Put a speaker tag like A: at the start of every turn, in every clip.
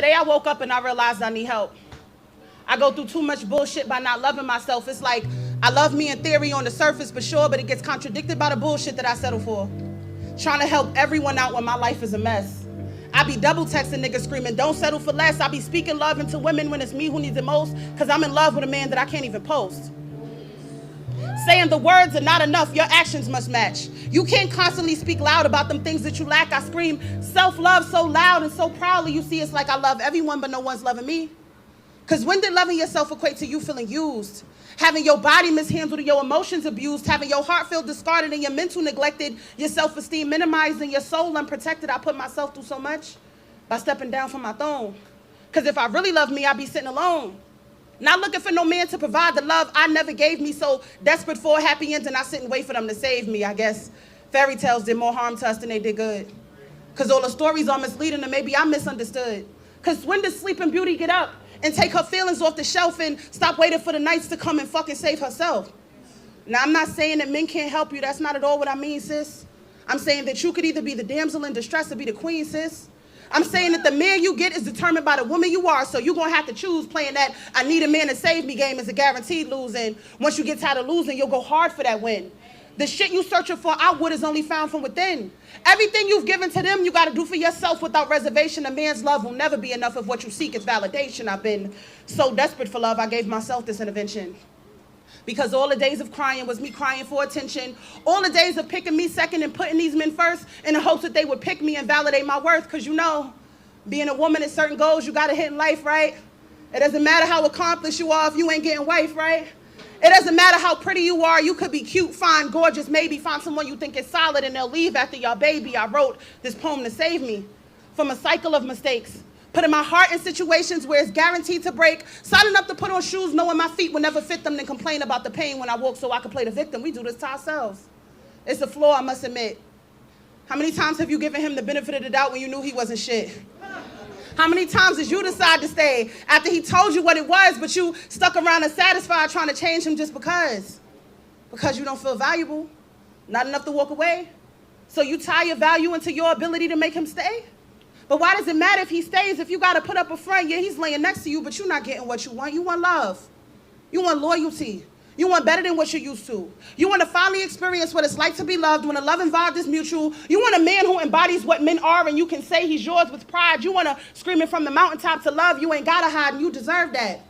A: Today I woke up and I realized I need help. I go through too much bullshit by not loving myself. It's like I love me in theory on the surface for sure, but it gets contradicted by the bullshit that I settle for. Trying to help everyone out when my life is a mess. I be double texting niggas screaming, don't settle for less. I be speaking love into women when it's me who needs it most, because I'm in love with a man that I can't even post. Saying the words are not enough, your actions must match. You can't constantly speak loud about them things that you lack. I scream self-love so loud and so proudly. You see, it's like I love everyone, but no one's loving me. Because when did loving yourself equate to you feeling used? Having your body mishandled, your emotions abused, having your heart feel discarded and your mental neglected, your self-esteem minimized and your soul unprotected. I put myself through so much by stepping down from my throne. Because if I really love me, I'd be sitting alone. Not looking for no man to provide the love I never gave me, so desperate for a happy ending, I sit and wait for them to save me. I guess fairy tales did more harm to us than they did good. Because all the stories are misleading and maybe I'm misunderstood. Because when does Sleeping Beauty get up and take her feelings off the shelf and stop waiting for the nights to come and fucking save herself? Now, I'm not saying that men can't help you. That's not at all what I mean, sis. I'm saying that you could either be the damsel in distress or be the queen, sis. I'm saying that the man you get is determined by the woman you are, so you're going to have to choose playing that I need a man to save me game is a guaranteed losing. Once you get tired of losing, you'll go hard for that win. The shit you searching for outward is only found from within. Everything you've given to them, you got to do for yourself without reservation. A man's love will never be enough if what you seek is validation. I've been so desperate for love, I gave myself this intervention. Because all the days of crying was me crying for attention. All the days of picking me second and putting these men first in the hopes that they would pick me and validate my worth. Because you know, being a woman at certain goals you got to hit in life, right? It doesn't matter how accomplished you are if you ain't getting wife, right? It doesn't matter how pretty you are. You could be cute, fine, gorgeous, maybe find someone you think is solid and they'll leave after your baby. I wrote this poem to save me from a cycle of mistakes. Putting my heart in situations where it's guaranteed to break. Signing up to put on shoes knowing my feet will never fit them, then complain about the pain when I walk so I can play the victim. We do this to ourselves. It's a flaw, I must admit. How many times have you given him the benefit of the doubt when you knew he wasn't shit? How many times did you decide to stay after he told you what it was, but you stuck around unsatisfied trying to change him just because? Because you don't feel valuable, not enough to walk away. So you tie your value into your ability to make him stay? But why does it matter if he stays if you got to put up a front? Yeah, he's laying next to you, but you're not getting what you want. You want love. You want loyalty. You want better than what you're used to. You want to finally experience what it's like to be loved when the love involved is mutual. You want a man who embodies what men are and you can say he's yours with pride. You want to scream it from the mountaintop to love. You ain't got to hide and you deserve that.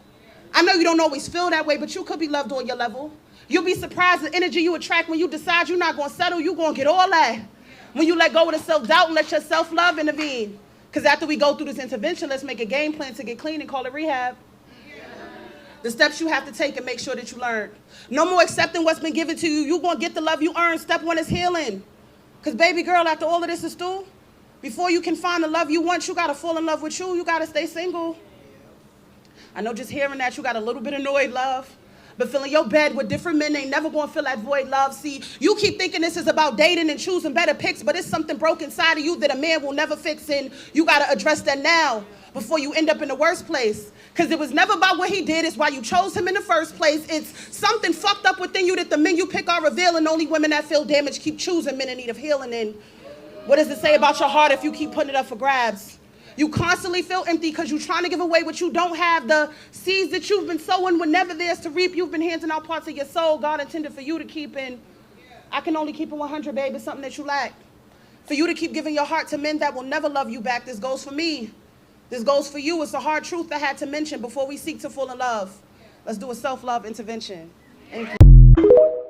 A: I know you don't always feel that way, but you could be loved on your level. You'll be surprised the energy you attract when you decide you're not going to settle. You're going to get all that. When you let go of the self-doubt and let your self-love intervene. Because after we go through this intervention, let's make a game plan to get clean and call it rehab. The steps you have to take and make sure that you learn. No more accepting what's been given to you. You're going to get the love you earn. Step one is healing. Because baby girl, after all of this is through, before you can find the love you want, you got to fall in love with you. You got to stay single. I know just hearing that you got a little bit annoyed, love. But filling your bed with different men ain't never going to fill that void, love. See, you keep thinking this is about dating and choosing better picks, but it's something broken inside of you that a man will never fix, and you got to address that now before you end up in the worst place. Because it was never about what he did. It's why you chose him in the first place. It's something fucked up within you that the men you pick are revealing. Only women that feel damaged keep choosing men in need of healing. And what does it say about your heart if you keep putting it up for grabs? You constantly feel empty because you're trying to give away what you don't have. The seeds that you've been sowing were never theirs to reap. You've been handing out parts of your soul God intended for you to keep. And I can only keep it 100, babe. It's something that you lack. For you to keep giving your heart to men that will never love you back. This goes for me. This goes for you. It's a hard truth I had to mention before we seek to fall in love. Let's do a self-love intervention. Thank you.